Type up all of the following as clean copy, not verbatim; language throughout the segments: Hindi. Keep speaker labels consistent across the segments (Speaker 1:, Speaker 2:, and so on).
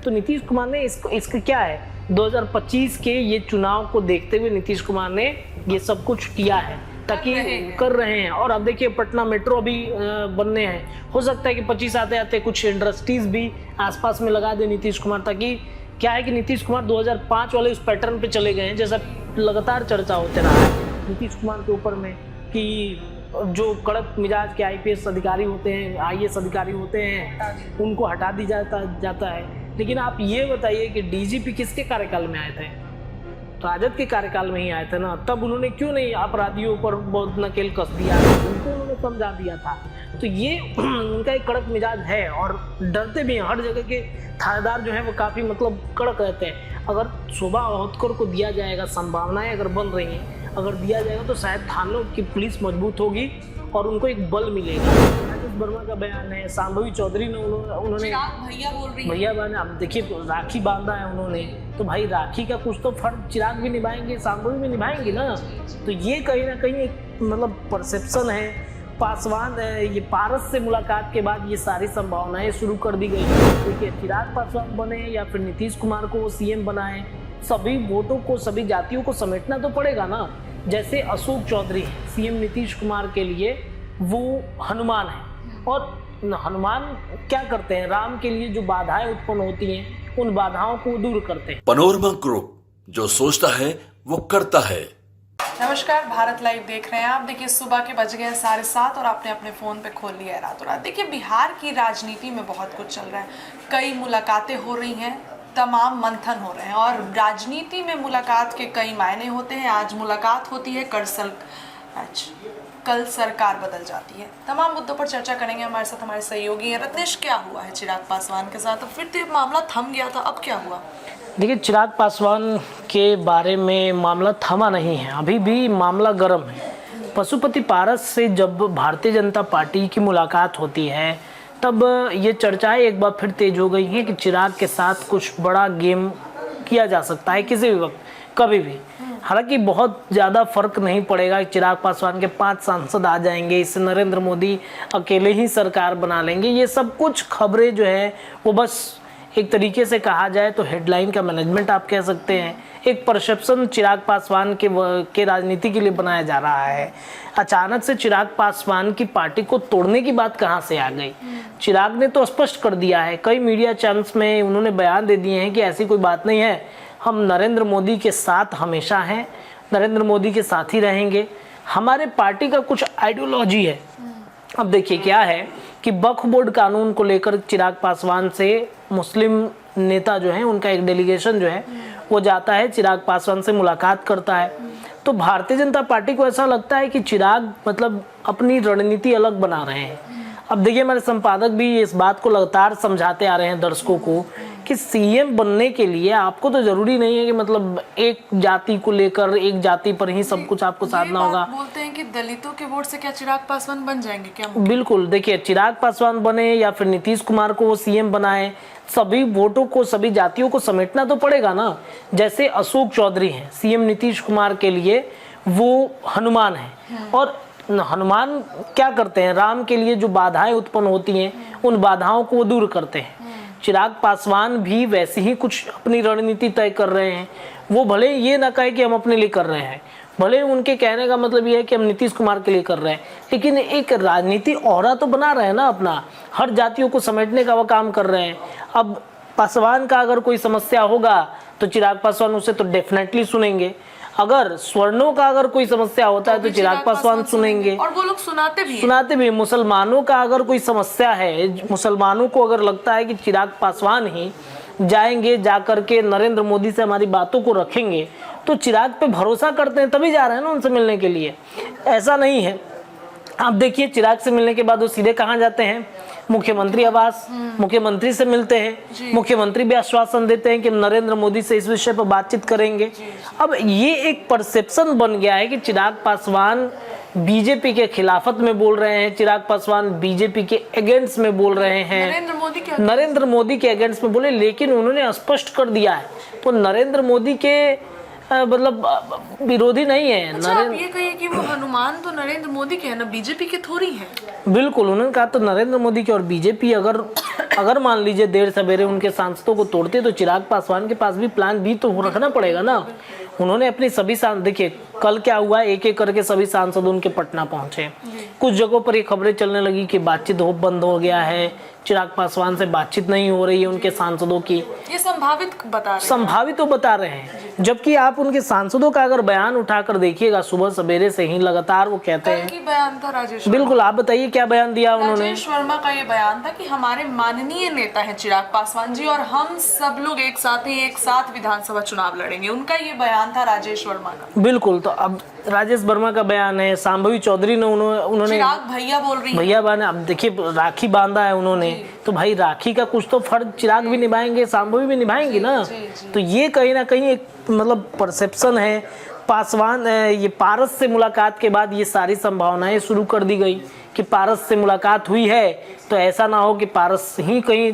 Speaker 1: तो नीतीश कुमार ने इसका क्या है, 2025 के ये चुनाव को देखते हुए नीतीश कुमार ने ये सब कुछ किया है, ताकि कर रहे हैं। और अब देखिए पटना मेट्रो अभी बनने हैं, हो सकता है कि 25 आते आते कुछ इंडस्ट्रीज भी आसपास में लगा दे नीतीश कुमार, ताकि क्या है कि नीतीश कुमार 2005 वाले उस पैटर्न पे चले गए हैं, जैसा लगातार चर्चा होते रहा है नीतीश कुमार के ऊपर में कि जो कड़क मिजाज के आईपीएस अधिकारी होते हैं, आईएएस अधिकारी होते हैं, उनको हटा दी जाता है। लेकिन आप ये बताइए कि डीजीपी किसके कार्यकाल में आए थे? तो राजद के कार्यकाल में ही आए थे ना, तब उन्होंने क्यों नहीं अपराधियों पर बहुत नकेल कस दिया, उनको उन्होंने समझा दिया था। तो ये उनका एक कड़क मिजाज है और डरते भी हैं। हर जगह के थानेदार जो है वो काफ़ी मतलब कड़क रहते हैं। अगर शोभा अहोतकर को दिया जाएगा, संभावनाएं अगर बन रही हैं, अगर दिया जाएगा तो शायद थानों की पुलिस मजबूत होगी और उनको एक बल मिलेगा। राजेश वर्मा का बयान है, शांभवी चौधरी ने उन्होंने
Speaker 2: भैया बोल रही है,
Speaker 1: भैया बयान, अब देखिए राखी बांधा है उन्होंने, तो भाई राखी का कुछ तो फर्ज चिराग भी निभाएंगे, शांभवी भी निभाएंगे ना। तो ये कहीं ना कहीं एक मतलब परसेप्शन है। पासवान ये पारस से मुलाकात के बाद ये सारी संभावनाएं शुरू कर दी गई। देखिए चिराग पासवान बने या फिर नीतीश कुमार को सीएम बनाए, सभी वोटों को, सभी जातियों को समेटना तो पड़ेगा ना। जैसे अशोक चौधरी सीएम नीतीश कुमार के लिए वो हनुमान है, और हनुमान क्या करते हैं, राम के लिए जो बाधाएं उत्पन्न होती हैं उन बाधाओं को दूर करते हैं।
Speaker 3: पनोरमा ग्रुप, जो सोचता है वो करता है।
Speaker 2: नमस्कार, भारत लाइव देख रहे हैं आप। देखिए सुबह के बज गए 7:30 और आपने अपने फ़ोन पे खोल लिया है रातों रात। देखिए बिहार की राजनीति में बहुत कुछ चल रहा है, कई मुलाकातें हो रही हैं, तमाम मंथन हो रहे हैं और राजनीति में मुलाकात के कई मायने होते हैं। आज मुलाकात होती है, कल सरकार बदल जाती है। तमाम मुद्दों पर चर्चा करेंगे। हमारे साथ हमारे सहयोगी हैं। रत्नेश, क्या हुआ है चिराग पासवान के साथ? फिर तो मामला थम गया था, अब क्या हुआ?
Speaker 1: देखिए चिराग पासवान के बारे में मामला थमा नहीं है, अभी भी मामला गर्म है। पशुपति पारस से जब भारतीय जनता पार्टी की मुलाकात होती है तब ये चर्चाएं एक बार फिर तेज हो गई हैं कि चिराग के साथ कुछ बड़ा गेम किया जा सकता है किसी भी वक्त, कभी भी। हालांकि बहुत ज़्यादा फर्क नहीं पड़ेगा। चिराग पासवान के 5 सांसद आ जाएंगे, इससे नरेंद्र मोदी अकेले ही सरकार बना लेंगे, ये सब कुछ खबरें जो है वो बस एक तरीके से कहा जाए तो हेडलाइन का मैनेजमेंट आप कह सकते हैं। एक परसेप्शन चिराग पासवान के राजनीति के लिए बनाया जा रहा है। अचानक से चिराग पासवान की पार्टी को तोड़ने की बात कहाँ से आ गई? चिराग ने तो स्पष्ट कर दिया है, कई मीडिया चैनल्स में उन्होंने बयान दे दिए हैं कि ऐसी कोई बात नहीं है, हम नरेंद्र मोदी के साथ हमेशा हैं, नरेंद्र मोदी के साथ ही रहेंगे, हमारे पार्टी का कुछ आइडियोलॉजी है। अब देखिए क्या है कि वक्फ बोर्ड कानून को लेकर चिराग पासवान से मुस्लिम नेता जो हैं उनका एक डेलीगेशन जो है वो जाता है, चिराग पासवान से मुलाकात करता है। तो भारतीय जनता पार्टी को ऐसा लगता है कि चिराग मतलब अपनी रणनीति अलग बना रहे हैं। अब देखिए हमारे संपादक भी इस बात को लगातार समझाते आ रहे हैं दर्शकों को कि सीएम बनने के लिए आपको तो जरूरी नहीं है कि मतलब एक जाति को लेकर, एक जाति पर ही सब कुछ आपको साधना होगा।
Speaker 2: बोलते हैं कि दलितों के वोट से क्या चिराग पासवान बन जाएंगे क्या?
Speaker 1: बिल्कुल, देखिए चिराग पासवान बने या फिर नीतीश कुमार को वो सीएम बनाए, सभी वोटों को, सभी जातियों को समेटना तो पड़ेगा ना। जैसे अशोक चौधरी हैं सीएम नीतीश कुमार के लिए, वो हनुमान है, और हनुमान क्या करते हैं, राम के लिए जो बाधाएं उत्पन्न होती हैं उन बाधाओं को वो दूर करते हैं। चिराग पासवान भी वैसे ही कुछ अपनी रणनीति तय कर रहे हैं। वो भले ये ना कहे कि हम अपने लिए कर रहे हैं, भले उनके कहने का मतलब ये है कि हम नीतीश कुमार के लिए कर रहे हैं, लेकिन एक राजनीति औरा तो बना रहे हैं ना अपना, हर जातियों को समेटने का वो काम कर रहे हैं। अब पासवान का अगर कोई समस्या होगा तो चिराग पासवान उसे तो डेफिनेटली सुनेंगे, अगर स्वर्णों का अगर कोई समस्या होता है तो चिराग पासवान सुनेंगे,
Speaker 2: और वो लोग सुनाते भी।
Speaker 1: मुसलमानों का अगर कोई समस्या है, मुसलमानों को अगर लगता है कि चिराग पासवान ही जाएंगे, जाकर के नरेंद्र मोदी से हमारी बातों को रखेंगे, तो चिराग पे भरोसा करते हैं तभी जा रहे हैं ना उनसे मिलने के लिए। ऐसा नहीं है। आप देखिए चिराग से मिलने के बाद वो सीधे कहाँ जाते हैं? मुख्यमंत्री आवास, मुख्यमंत्री से मिलते हैं। मुख्यमंत्री भी आश्वासन देते हैं कि नरेंद्र मोदी से इस विषय पर बातचीत करेंगे। अब ये एक परसेप्शन बन गया है कि चिराग पासवान बीजेपी के खिलाफत में बोल रहे हैं, चिराग पासवान बीजेपी के अगेंस्ट में बोल रहे हैं, नरेंद्र मोदी के अगेंस्ट में बोले। लेकिन उन्होंने स्पष्ट कर दिया है, तो नरेंद्र मोदी के मतलब विरोधी नहीं है।
Speaker 2: अच्छा, आप ये कहिए कि वो हनुमान तो नरेंद्र मोदी के हैं ना, बीजेपी के थोड़ी हैं।
Speaker 1: बिल्कुल, उन्होंने कहा तो नरेंद्र मोदी की, और बीजेपी अगर मान लीजिए देर सवेरे उनके सांसदों को तोड़ते तो चिराग पासवान के पास भी प्लान बी तो रखना पड़ेगा ना। उन्होंने अपनी सभी देखिए कल क्या हुआ, एक एक करके सभी सांसद उनके पटना पहुंचे। कुछ जगहों पर ये खबरें चलने लगी कि बातचीत बंद हो गया है, चिराग पासवान से बातचीत नहीं हो रही है उनके सांसदों की।
Speaker 2: ये संभावित बता रहे हैं,
Speaker 1: संभावित तो बता रहे हैं, जबकि आप उनके सांसदों का अगर बयान उठाकर देखिएगा सुबह सवेरे से ही लगातार वो कहते हैं।
Speaker 2: कल की बयान था राजेश,
Speaker 1: बिल्कुल, आप बताइए क्या बयान दिया उन्होंने।
Speaker 2: राजेश वर्मा का ये बयान था कि हमारे माननीय नेता हैं चिराग पासवान जी, और हम सब लोग एक साथ विधानसभा चुनाव लड़ेंगे। उनका ये बयान था राजेश वर्मा का।
Speaker 1: बिल्कुल, तो अब राजेश वर्मा का बयान है, शांभवी चौधरी ने उन्होंने
Speaker 2: चिराग भैया बोल रही है,
Speaker 1: भैया बयान। अब देखिए राखी बांधा है उन्होंने, तो भाई राखी का कुछ तो फर्ज चिराग भी निभाएंगे, शांभवी भी निभाएंगी ना। तो ये कहीं ना कहीं एक मतलब परसेप्शन है। पासवान ये पारस से मुलाकात के बाद ये सारी संभावनाएं शुरू कर दी गई कि पारस से मुलाकात हुई है तो ऐसा ना हो कि पारस ही कहीं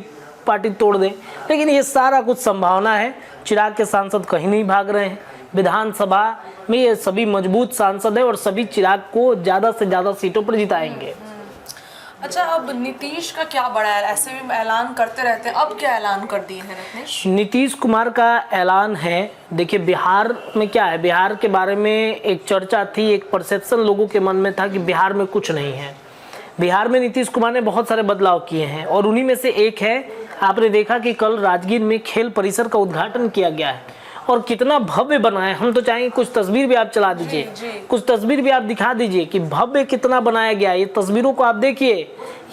Speaker 1: पार्टी तोड़ दे। लेकिन ये सारा कुछ संभावना है, चिराग के सांसद कहीं नहीं भाग रहे हैं। विधानसभा में ये सभी मजबूत सांसद है और सभी चिराग को ज़्यादा से ज़्यादा सीटों पर जिताएंगे।
Speaker 2: अच्छा, अब नीतीश का क्या बड़ा है, ऐसे भी ऐलान करते रहते हैं, अब क्या ऐलान कर दिए हैं रत्नेश?
Speaker 1: नीतीश कुमार का ऐलान है। देखिए बिहार में क्या है, बिहार के बारे में एक चर्चा थी, एक परसेप्शन लोगों के मन में था कि बिहार में कुछ नहीं है। बिहार में नीतीश कुमार ने बहुत सारे बदलाव किए हैं और उन्हीं में से एक है, आपने देखा कि कल राजगीर में खेल परिसर का उद्घाटन किया गया है और कितना भव्य बना है। हम तो चाहेंगे कुछ तस्वीर भी आप चला दीजिए, कुछ तस्वीर भी आप दिखा दीजिए कि भव्य कितना बनाया गया है। ये तस्वीरों को आप देखिए,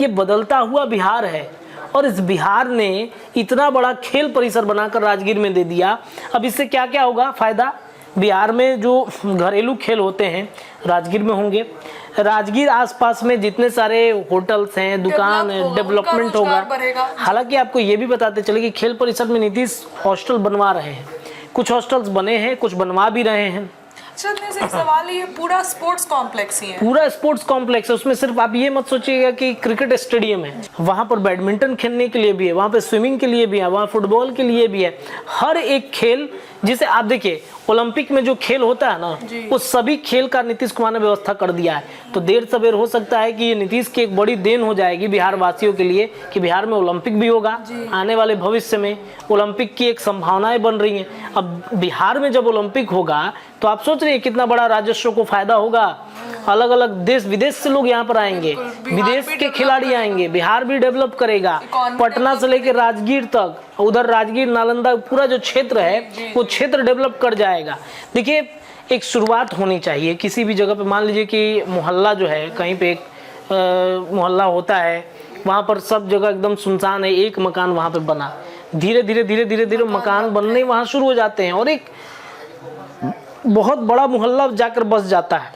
Speaker 1: ये बदलता हुआ बिहार है और इस बिहार ने इतना बड़ा खेल परिसर बनाकर राजगीर में दे दिया। अब इससे क्या क्या होगा फायदा, बिहार में जो घरेलू खेल होते हैं राजगीर में होंगे। राजगीर आसपास में जितने सारे होटल्स हैं, दुकान है, डेवलपमेंट होगा। हालांकि आपको ये भी बताते चले कि खेल परिसर में नीतीश हॉस्टल बनवा रहे हैं, कुछ हॉस्टल्स बने हैं, कुछ बनवा भी रहे हैं।
Speaker 2: अच्छा, एक सवाल, ये पूरा स्पोर्ट्स कॉम्प्लेक्स ही है? पूरा
Speaker 1: स्पोर्ट्स कॉम्प्लेक्स है। उसमें सिर्फ आप ये मत सोचिएगा कि क्रिकेट स्टेडियम है, वहाँ पर बैडमिंटन खेलने के लिए भी है, वहाँ पे स्विमिंग के लिए भी है, वहाँ फुटबॉल के लिए भी है। हर एक खेल, जिसे आप देखिए ओलंपिक में जो खेल होता है ना, वो सभी खेल का नीतीश कुमार ने व्यवस्था कर दिया है। तो देर सवेर हो सकता है कि ये नीतीश की एक बड़ी देन हो जाएगी बिहार वासियों के लिए कि बिहार में ओलंपिक भी होगा आने वाले भविष्य में। ओलंपिक की एक संभावनाएं बन रही हैं। अब बिहार में जब ओलंपिक होगा तो आप सोच रहे हैं कितना बड़ा राजस्व को फायदा होगा। अलग अलग देश विदेश से लोग यहाँ पर आएंगे, विदेश के खिलाड़ी आएंगे, बिहार भी डेवलप करेगा। पटना से लेकर राजगीर तक, उधर राजगीर नालंदा पूरा जो क्षेत्र है वो क्षेत्र डेवलप कर जाएगा। देखिए एक शुरुआत होनी चाहिए किसी भी जगह पे। मान लीजिए कि मोहल्ला जो है, कहीं पे एक मोहल्ला होता है, वहाँ पर सब जगह एकदम सुनसान है, एक मकान वहाँ पे बना, धीरे धीरे मकान बनने वहाँ शुरू हो जाते हैं और एक बहुत बड़ा मोहल्ला जाकर बस जाता है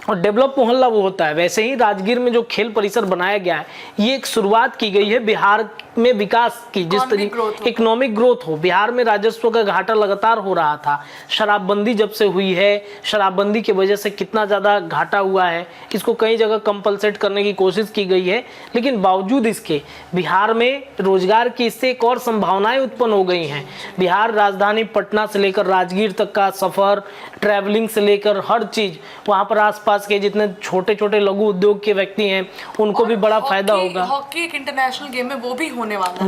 Speaker 1: और डेवलप मोहल्ला वो होता है। वैसे ही राजगीर में जो खेल परिसर बनाया गया है, ये एक शुरुआत की गई है बिहार में विकास की, जिस तरीके इकोनॉमिक ग्रोथ हो। बिहार में राजस्व का घाटा लगातार हो रहा था, शराबबंदी जब से हुई है, शराबबंदी की वजह से कितना ज़्यादा घाटा हुआ है, इसको कई जगह कंपलसेट करने की कोशिश की गई है। लेकिन बावजूद इसके बिहार में रोजगार की इससे एक और संभावनाएं उत्पन्न हो गई हैं। बिहार राजधानी पटना से लेकर राजगीर तक का सफ़र, ट्रैवलिंग से लेकर हर चीज़, वहाँ पर आसपास के जितने छोटे छोटे लघु उद्योग के व्यक्ति हैं उनको भी बड़ा फायदा होगा।
Speaker 2: हॉकी एक इंटरनेशनल गेम है, वो भी होने वाला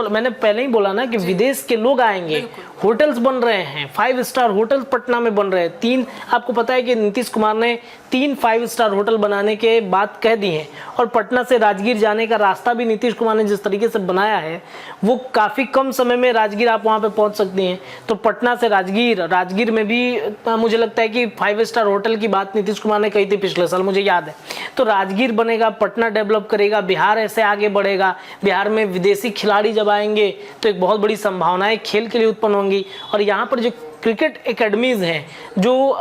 Speaker 2: है।
Speaker 1: मैंने पहले ही बोला ना कि विदेश के लोग आएंगे। होटल्स बन रहे हैं, 5 स्टार होटल्स पटना में बन रहे हैं। 3, आपको पता है कि नीतीश कुमार ने 3 5 स्टार होटल बनाने के बात कह दी है और पटना से राजगीर जाने का रास्ता भी नीतीश कुमार ने जिस तरीके से बनाया है वो काफ़ी कम समय में राजगीर आप वहाँ पे पहुँच सकती हैं। तो पटना से राजगीर में भी मुझे लगता है कि 5 स्टार होटल की बात नीतीश कुमार ने कही थी पिछले साल, मुझे याद है। तो राजगीर बनेगा, पटना डेवलप करेगा, बिहार ऐसे आगे बढ़ेगा। बिहार में विदेशी खिलाड़ी जब आएंगे तो एक बहुत बड़ी संभावनाएं खेल के लिए उत्पन्न होंगी। और यहाँ पर जो क्रिकेट एकेडमीज हैं, जो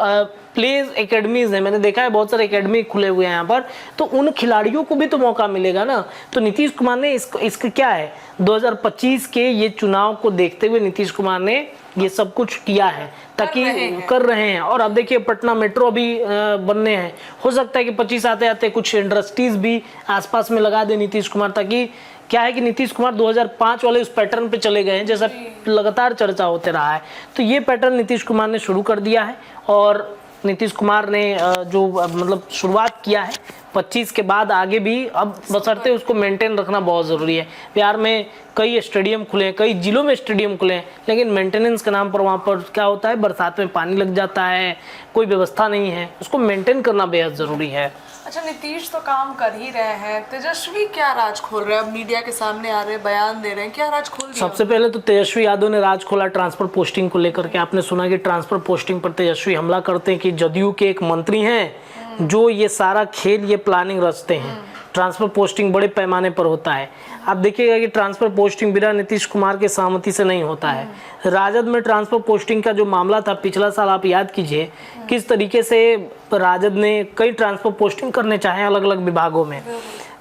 Speaker 1: प्लेज एकेडमीज हैं, मैंने देखा है बहुत सारे एकेडमी खुले हुए हैं यहाँ पर, तो उन खिलाड़ियों को भी तो मौका मिलेगा ना। तो नीतीश कुमार ने इसका क्या है, 2025 के ये चुनाव को देखते हुए नीतीश कुमार ने ये सब कुछ किया है ताकि कर रहे हैं। और अब देखिए पटना मेट्रो भी बनने हैं, हो सकता है कि 25 आते आते कुछ इंडस्ट्रीज भी आसपास में लगा दे नीतीश कुमार, ताकि क्या है कि नीतीश कुमार 2005 वाले उस पैटर्न पे चले गए हैं, जैसा लगातार चर्चा होते रहा है। तो ये पैटर्न नीतीश कुमार ने शुरू कर दिया है और नीतीश कुमार ने जो मतलब शुरुआत किया है 25 के बाद आगे भी अब बशर्ते उसको मेंटेन रखना बहुत ज़रूरी है। बिहार में कई स्टेडियम खुले हैं, कई जिलों में स्टेडियम खुले हैं, लेकिन मेंटेनेंस के नाम पर वहाँ पर क्या होता है, बरसात में पानी लग जाता है, कोई व्यवस्था नहीं है, उसको मेंटेन करना बेहद ज़रूरी है।
Speaker 2: अच्छा, नीतीश तो काम कर ही रहे हैं, तेजस्वी क्या राज खोल रहे हैं? अब मीडिया के सामने आ रहे हैं, बयान दे रहे हैं, क्या राज खोल दिया?
Speaker 1: सबसे पहले तो तेजस्वी यादव ने राज खोला ट्रांसफर पोस्टिंग को लेकर के। आपने सुना कि ट्रांसफर पोस्टिंग पर तेजस्वी हमला करते हैं कि जदयू के एक मंत्री हैं जो ये सारा खेल, ये प्लानिंग रचते हैं। ट्रांसफर पोस्टिंग बड़े पैमाने पर होता है। आप देखिएगा कि ट्रांसफर पोस्टिंग बिना नीतीश कुमार के सहमति से नहीं होता है। राजद में ट्रांसफर पोस्टिंग का जो मामला था पिछला साल, आप याद कीजिए किस तरीके से राजद ने कई ट्रांसफर पोस्टिंग करने चाहे अलग अलग विभागों में।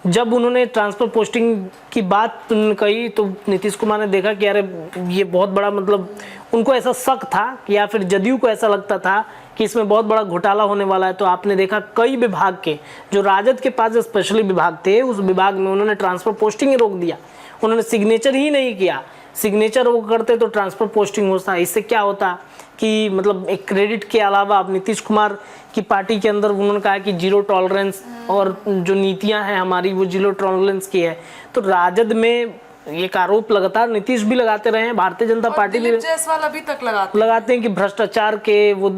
Speaker 1: जब उन्होंने ट्रांसफर पोस्टिंग की बात कही तो नीतीश कुमार ने देखा कि अरे ये बहुत बड़ा, मतलब उनको ऐसा शक था कि या फिर जदयू को ऐसा लगता था कि इसमें बहुत बड़ा घोटाला होने वाला है। तो आपने देखा कई विभाग के जो राजद के पास स्पेशली विभाग थे, उस विभाग में उन्होंने ट्रांसफर पोस्टिंग ही रोक दिया। उन्होंने सिग्नेचर ही नहीं किया। सिग्नेचर वो करते तो ट्रांसफर पोस्टिंग होता। इससे क्या होता कि मतलब एक क्रेडिट के अलावा अब नीतीश कुमार की पार्टी के अंदर उन्होंने कहा कि जीरो टॉलरेंस और जो नीतियां हैं हमारी वो जीरो टॉलरेंस की है। तो राजद में एक आरोप लगातार नीतीश भी लगाते रहे हैं, भारतीय जनता पार्टी भी
Speaker 2: जायसवाल अभी तक लगाते
Speaker 1: हैं कि भ्रष्टाचार के वो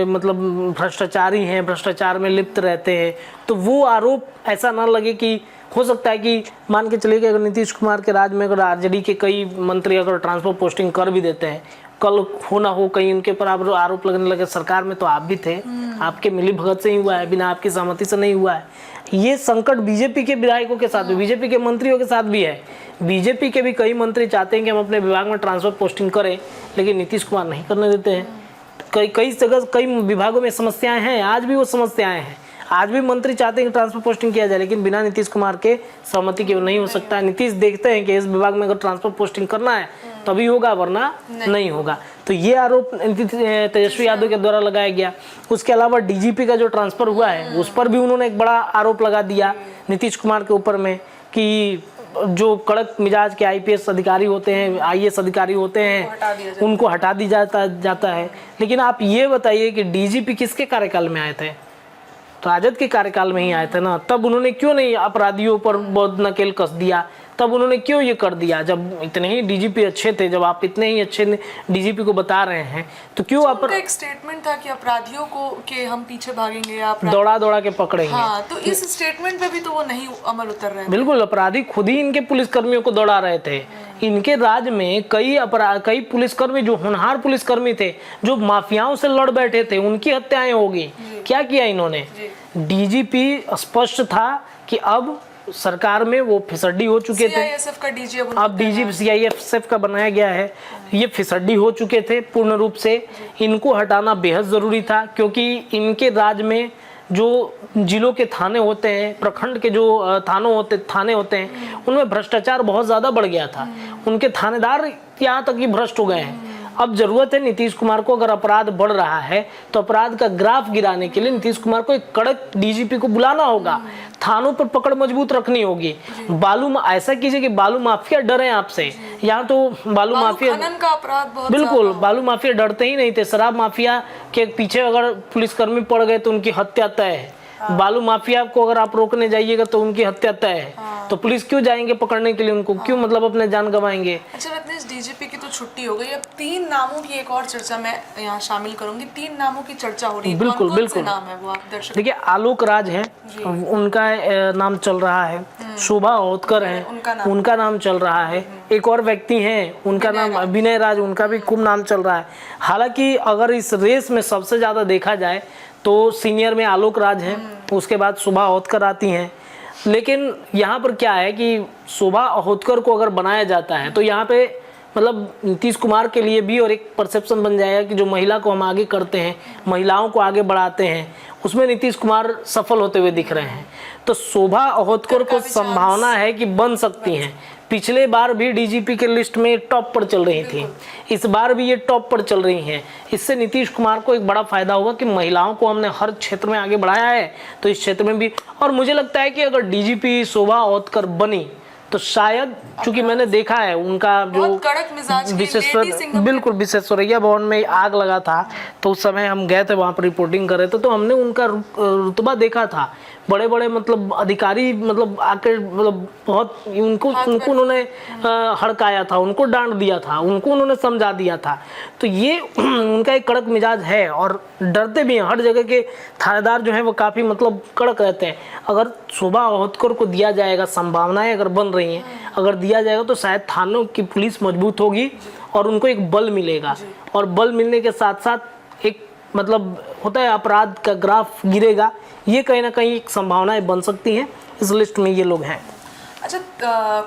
Speaker 1: मतलब भ्रष्टाचारी हैं, भ्रष्टाचार में लिप्त रहते हैं। तो वो आरोप ऐसा ना लगे कि हो सकता है कि मान के चलिए कि अगर नीतीश कुमार के राज में अगर आरजेडी के कई मंत्री अगर ट्रांसफर पोस्टिंग कर भी देते हैं, कल हो ना हो कहीं उनके पर आरोप लगने लगे। सरकार में तो आप भी थे, आपके मिली भगत से ही हुआ है, बिना आपकी सहमति से नहीं हुआ है। ये संकट बीजेपी के विधायकों के साथ भी, बीजेपी के मंत्रियों के साथ भी है। बीजेपी के भी कई मंत्री चाहते हैं कि हम अपने विभाग में ट्रांसफर पोस्टिंग करें, लेकिन नीतीश कुमार नहीं करने देते हैं। कई जगह कई विभागों में समस्याएं हैं, आज भी वो समस्याएं हैं। आज भी मंत्री चाहते हैं कि ट्रांसफर पोस्टिंग किया जाए, लेकिन बिना नीतीश कुमार के सहमति के नहीं हो सकता है। नीतीश देखते हैं कि इस विभाग में अगर ट्रांसफर पोस्टिंग करना है तभी होगा, वरना नहीं होगा। तो ये आरोप तेजस्वी यादव के द्वारा लगाया गया। उसके अलावा डीजीपी का जो ट्रांसफर हुआ है उस पर भी उन्होंने एक बड़ा आरोप लगा दिया नीतीश कुमार के ऊपर में कि जो कड़क मिजाज के आईपीएस अधिकारी होते हैं, आईएएस अधिकारी होते हैं, उनको हटा दी जाता है। लेकिन आप ये बताइए कि डीजीपी किसके कार्यकाल में आए थे? राजद के कार्यकाल में ही आए थे ना। तब उन्होंने क्यों नहीं अपराधियों पर बहुत नकेल कस दिया? तब उन्होंने क्यों ये कर दिया? जब इतने ही डीजीपी अच्छे थे, जब आप इतने ही अच्छे डीजीपी को बता रहे हैं, तो क्यों आप
Speaker 2: एक स्टेटमेंट था कि अपराधियों को के हम पीछे भागेंगे या
Speaker 1: दौड़ा के पकड़ेंगे।
Speaker 2: हाँ, तो इस स्टेटमेंट पे भी तो वो नहीं अमल उतर रहे हैं।
Speaker 1: बिल्कुल, अपराधी खुद ही इनके पुलिसकर्मियों को दौड़ा रहे थे। इनके राज में कई पुलिसकर्मी जो होनहार पुलिसकर्मी थे, जो माफियाओं से लड़ बैठे थे, उनकी हत्याएं होगी। क्या किया इन्होंने? डीजीपी स्पष्ट था कि अब सरकार में वो फिसड्डी हो चुके थे।
Speaker 2: सीआईएसएफ का डीजी
Speaker 1: अब डीजी सीआईएसएफ का बनाया गया है। ये फिसड्डी हो चुके थे पूर्ण रूप से। इनको हटाना बेहद जरूरी था, क्योंकि इनके राज में जो जिलों के थाने होते हैं, प्रखंड के जो थाने होते हैं, उनमें भ्रष्टाचार बहुत ज़्यादा बढ़ गया था। उनके थानेदार यहाँ तक कि भ्रष्ट हो गए हैं। अब जरूरत है नीतीश कुमार को, अगर अपराध बढ़ रहा है तो अपराध का ग्राफ गिराने के लिए नीतीश कुमार को एक कड़क डीजीपी को बुलाना होगा। थानों पर पकड़ मजबूत रखनी होगी। ऐसा कीजिए कि बालू माफिया डरे आपसे। यहाँ तो बालू माफिया
Speaker 2: खनन का अपराध बहुत
Speaker 1: बिल्कुल, बालू माफिया डरते ही नहीं थे। शराब माफिया के पीछे अगर पुलिसकर्मी पड़ गए तो उनकी हत्या तय है। बालू माफिया को अगर आप रोकने जाइएगा तो उनकी हत्या तय है। तो पुलिस क्यों जाएंगे पकड़ने के लिए उनको? क्यों मतलब अपने जान गंवाएंगे?
Speaker 2: अच्छा रत्नेश, डीजीपी की तो छुट्टी हो गई, अब 3 नामों की एक और चर्चा मैं यहाँ शामिल करूंगी। 3 नामों की चर्चा हो रही है।
Speaker 1: बिल्कुल
Speaker 2: कौन
Speaker 1: बिल्कुल
Speaker 2: से नाम है वो आप दर्शक?
Speaker 1: देखिए, आलोक राज है, उनका नाम चल रहा है। शोभा ओतकर है, उनका नाम चल रहा है। एक और व्यक्ति हैं, उनका नाम विनय राज, उनका भी खूब नाम चल रहा है। हालांकि अगर इस रेस में सबसे ज्यादा देखा जाए तो सीनियर में आलोक राज हैं, उसके बाद शोभा ओतकर आती हैं। लेकिन यहाँ पर क्या है कि शोभा ओतकर को अगर बनाया जाता है तो यहाँ पे मतलब नीतीश कुमार के लिए भी और एक परसेप्शन बन जाएगा कि जो महिला को हम आगे करते हैं, महिलाओं को आगे बढ़ाते हैं, उसमें नीतीश कुमार सफल होते हुए दिख रहे हैं। तो शोभा ओतकर को संभावना है कि बन सकती हैं। पिछले बार भी डीजीपी के लिस्ट में टॉप पर चल रही थी, इस बार भी ये टॉप पर चल रही हैं। इससे नीतीश कुमार को एक बड़ा फायदा होगा कि महिलाओं को हमने हर क्षेत्र में आगे बढ़ाया है, तो इस क्षेत्र में भी। और मुझे लगता है कि अगर डीजीपी शोभा ओतकर बनी तो शायद चूंकि मैंने देखा है उनका जो
Speaker 2: बहुत कड़क मिजाज की
Speaker 1: विश्वेश्वर,
Speaker 2: लेडी सिंह
Speaker 1: बिल्कुल विश्वेश्वरैया भवन में आग लगा था, तो उस समय हम गए थे वहाँ पर रिपोर्टिंग कर रहे थे, तो हमने उनका रुतबा देखा था। बड़े बड़े मतलब अधिकारी मतलब आकर मतलब बहुत उनको उन्होंने हड़काया था, उनको डांट दिया था, उनको उन्होंने समझा दिया था। तो ये उनका एक कड़क मिजाज है और डरते भी हैं। हर जगह के थानेदार जो हैं वो काफ़ी मतलब कड़क रहते हैं। अगर शोभा होतकर को दिया जाएगा, संभावनाएं अगर बन रही हैं, अगर दिया जाएगा तो शायद थानों की पुलिस मजबूत होगी और उनको एक बल मिलेगा, और बल मिलने के साथ साथ एक मतलब होता है अपराध का ग्राफ गिरेगा। ये कहीं ना कहीं एक संभावनाएं बन सकती हैं। इस लिस्ट में ये लोग हैं।
Speaker 2: अच्छा,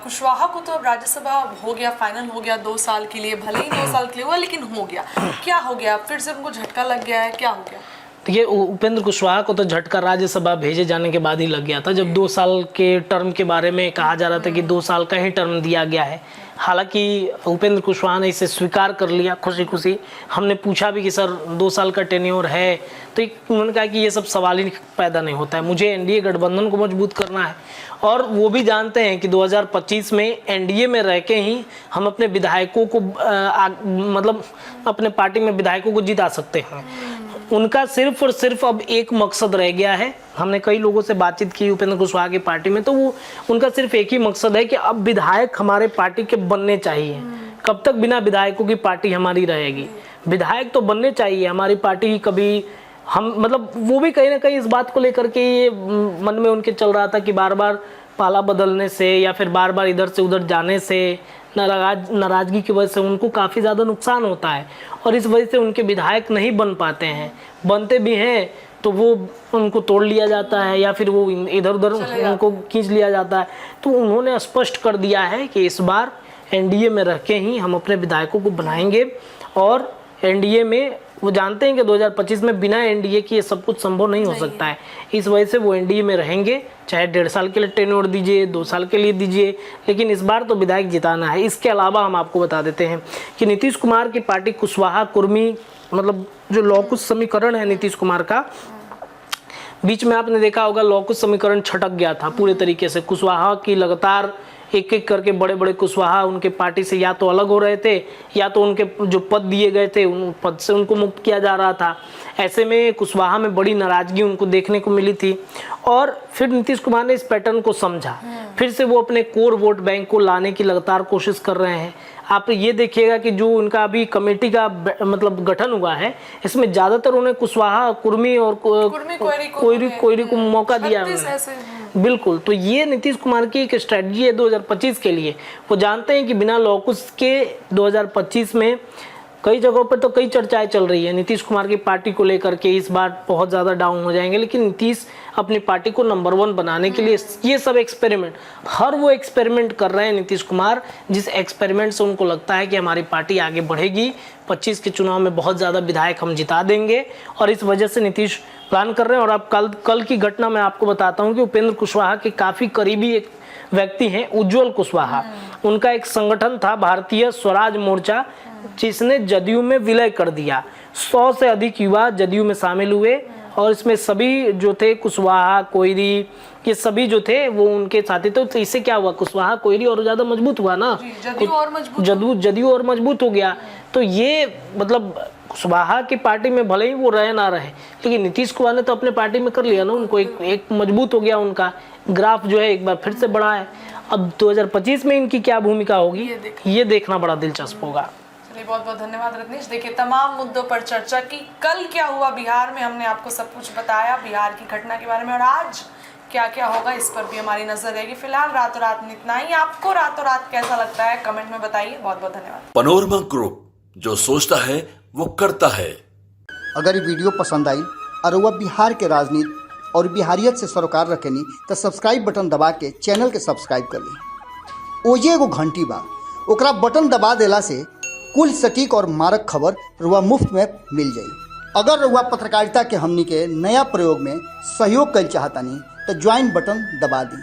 Speaker 2: कुशवाहा को तो अब राज्यसभा हो गया, फाइनल हो गया 2 साल के लिए, भले ही 2 साल के लिए हुआ लेकिन हो गया। क्या हो गया, फिर से उनको झटका लग गया है, क्या हो गया?
Speaker 1: देखिए, उपेंद्र कुशवाहा को तो झटका राज्यसभा भेजे जाने के बाद ही लग गया था, जब 2 साल के टर्म के बारे में कहा जा रहा था कि 2 साल का ही टर्म दिया गया है। हालांकि उपेंद्र कुशवाहा ने इसे स्वीकार कर लिया खुशी खुशी। हमने पूछा भी कि सर 2 साल का टेन्योर है, तो उन्होंने कहा कि ये सब सवाल ही पैदा नहीं होता है, मुझे एनडीए गठबंधन को मजबूत करना है। और वो भी जानते हैं कि 2025 में एनडीए में रह के ही हम अपने विधायकों को मतलब अपने पार्टी में विधायकों को जिता सकते हैं। उनका सिर्फ और सिर्फ अब एक मकसद रह गया है। हमने कई लोगों से बातचीत की उपेंद्र कुशवाहा की पार्टी में, तो वो उनका सिर्फ एक ही मकसद है कि अब विधायक हमारे पार्टी के बनने चाहिए। कब तक बिना विधायकों की पार्टी हमारी रहेगी? विधायक तो बनने चाहिए हमारी पार्टी। कभी हम मतलब वो भी कहीं ना कहीं इस बात को लेकर के ये मन में उनके चल रहा था कि बार बार पाला बदलने से या फिर बार बार इधर से उधर जाने से, नाराजगी की वजह से उनको काफ़ी ज़्यादा नुकसान होता है, और इस वजह से उनके विधायक नहीं बन पाते हैं। बनते भी हैं तो वो उनको तोड़ लिया जाता है या फिर वो इधर उधर उनको खींच लिया जाता है। तो उन्होंने स्पष्ट कर दिया है कि इस बार एनडीए में रह के ही हम अपने विधायकों को बनाएंगे, और एनडीए में वो जानते हैं कि 2025 में बिना एनडीए के ये सब कुछ संभव नहीं हो सकता है। इस वजह से वो एनडीए में रहेंगे, चाहे 1.5 साल के लिए टेन्योर दीजिए, 2 साल के लिए दीजिए, लेकिन इस बार तो विधायक जिताना है। इसके अलावा हम आपको बता देते हैं कि नीतीश कुमार की पार्टी कुशवाहा कुर्मी मतलब जो लौकुश समीकरण है नीतीश कुमार का, बीच में आपने देखा होगा लौकुश समीकरण छटक गया था पूरे तरीके से। कुशवाहा की लगातार एक एक करके बड़े बड़े कुशवाहा उनके पार्टी से या तो अलग हो रहे थे, या तो उनके जो पद दिए गए थे उन पद से उनको मुक्त किया जा रहा था। ऐसे में कुशवाहा में बड़ी नाराजगी उनको देखने को मिली थी, और फिर नीतीश कुमार ने इस पैटर्न को समझा, फिर से वो अपने कोर वोट बैंक को लाने की लगातार कोशिश कर रहे हैं। आप ये देखिएगा कि जो उनका अभी कमेटी का मतलब गठन हुआ है, इसमें ज़्यादातर उन्हें कुशवाहा कुर्मी और कोयरी को मौका दिया उन्होंने। बिल्कुल, तो ये नीतीश कुमार की एक स्ट्रेटजी है 2025 के लिए। वो जानते हैं कि बिना लौकुश के 2025 में कई जगहों पर तो कई चर्चाएं चल रही है नीतीश कुमार की पार्टी को लेकर के, इस बार बहुत ज़्यादा डाउन हो जाएंगे, लेकिन नीतीश अपनी पार्टी को नंबर 1 बनाने के लिए ये सब एक्सपेरिमेंट, हर वो एक्सपेरिमेंट कर रहे हैं नीतीश कुमार, जिस एक्सपेरिमेंट से उनको लगता है कि हमारी पार्टी आगे बढ़ेगी, 25 के चुनाव में बहुत ज़्यादा विधायक हम जिता देंगे, और इस वजह से नीतीश प्लान कर रहे हैं। और अब कल की घटना मैं आपको बताता हूँ कि उपेंद्र कुशवाहा के काफ़ी करीबी एक व्यक्ति हैं उज्ज्वल कुशवाहा। उनका एक संगठन था भारतीय स्वराज मोर्चा, जिसने जदयू में विलय कर दिया। 100 से अधिक युवा जदयू में शामिल हुए, और इसमें सभी जो थे कुशवाहा कोयरी, ये सभी जो थे वो उनके साथी थे। तो इससे क्या हुआ, कुशवाहा कोयरी और ज़्यादा मजबूत हुआ ना, जदयू और मजबूत हो गया। तो ये मतलब कुशवाहा की पार्टी में भले ही वो रहे ना रहे, लेकिन नीतीश कुमार ने तो अपने पार्टी में कर लिया ना उनको, एक मजबूत हो गया उनका ग्राफ जो है एक बार फिर से बढ़ा है। अब 2025 में इनकी क्या भूमिका होगी ये देखना बड़ा दिलचस्प होगा।
Speaker 2: बहुत बहुत धन्यवाद रत्नेश। देखिए, तमाम मुद्दों पर चर्चा की। कल क्या हुआ बिहार में, हमने आपको सब कुछ बताया बिहार की घटना के बारे में, और आज क्या क्या होगा इस पर भी हमारी नजर रहेगी। फिलहाल रातों रात में इतना ही। आपको रातों रात कैसा लगता है कमेंट में बताइए। बहुत बहुत धन्यवाद।
Speaker 3: पनोरमा ग्रुप, जो सोचता है वो करता है।
Speaker 4: अगर ये वीडियो पसंद आई और वह बिहार के राजनीति और बिहारियत से सरोकार रखेनी तो सब्सक्राइब बटन दबा के चैनल के सब्सक्राइब कर ली। ओजे एगो घंटी बा, ओकरा बटन दबा देला से कुल सटीक और मारक खबर रुआ मुफ्त में मिल जाई। अगर रुआ पत्रकारिता के हमनी के नया प्रयोग में सहयोग कर चाहतानी तो ज्वाइन बटन दबा दी।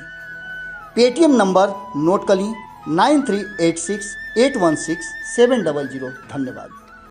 Speaker 4: पेटीएम नंबर नोट कर ली 9386816700। धन्यवाद।